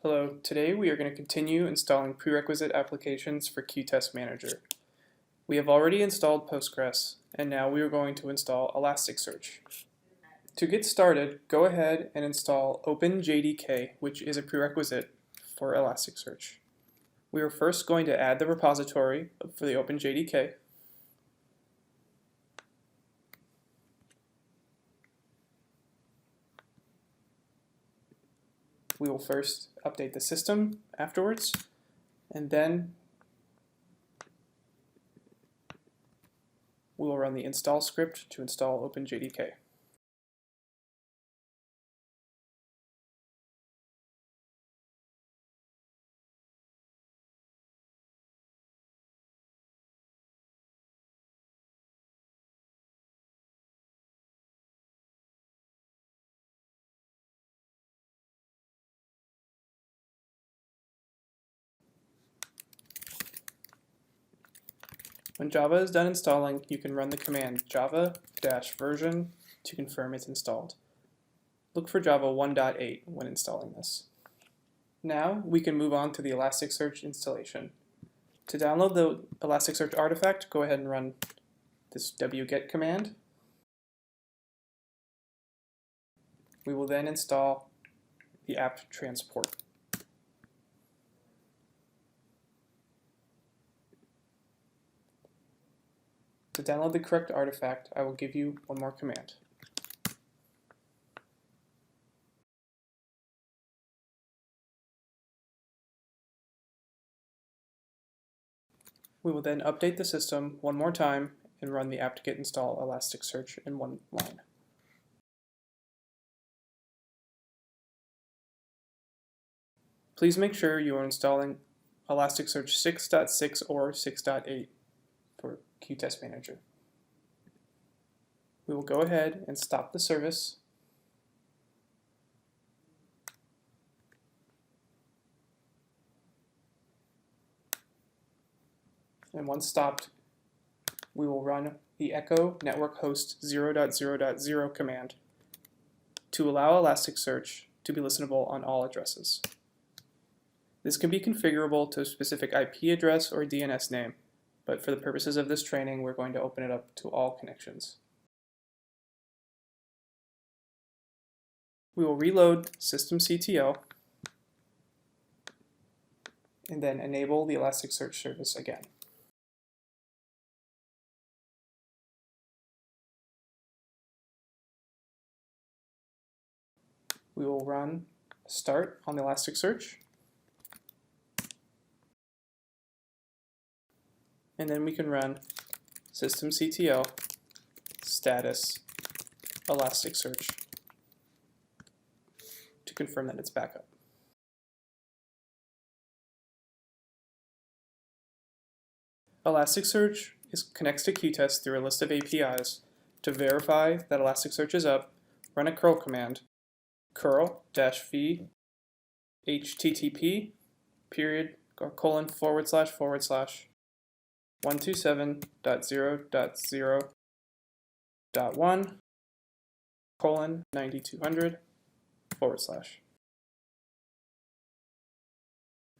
Hello, today we are going to continue installing prerequisite applications for qTest Manager. We have already installed Postgres, and now we are going to install Elasticsearch. To get started, go ahead and install Open Jdk, which is a prerequisite for Elasticsearch. We are first going to add the repository for the Open Jdk. We will first update the system afterwards, and then we will run the install script to install Open Jdk. When Java is done installing, you can run the command java-version to confirm it's installed. Look for Java 1.8 when installing this. Now we can move on to the Elasticsearch installation. To download the Elasticsearch artifact, go ahead and run this wget command. We will then install the apt transport. To download the correct artifact, I will give you one more command. We will then update the system one more time and run the apt-get install Elasticsearch in one line. Please make sure you are installing Elasticsearch 6.6 or 6.8 for qTest Manager. We will go ahead and stop the service. And once stopped, we will run the echo network host 0.0.0 command to allow Elasticsearch to be listenable on all addresses. This can be configurable to a specific IP address or DNS name, but for the purposes of this training, we're going to open it up to all connections. We will reload systemctl and then enable the Elasticsearch service again. We will run start on the Elasticsearch, and then we can run systemctl status Elasticsearch to confirm that it's back up. Elasticsearch connects to qTest through a list of APIs. To verify that Elasticsearch is up, run a curl command, curl-v http ://127.0.0.1:9200/.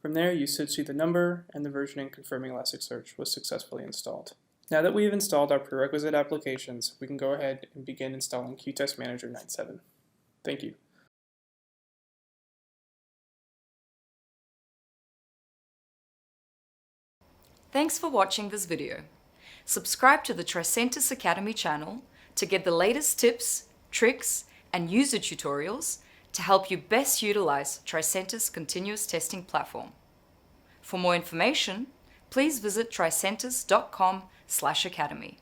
From there, you should see the number and the versioning confirming Elasticsearch was successfully installed. Now that we have installed our prerequisite applications, we can go ahead and begin installing qTest Manager 9.7. Thank you. Thanks for watching this video. Subscribe to the Tricentis Academy channel to get the latest tips, tricks, and user tutorials to help you best utilize Tricentis continuous testing platform. For more information, please visit tricentis.com/academy.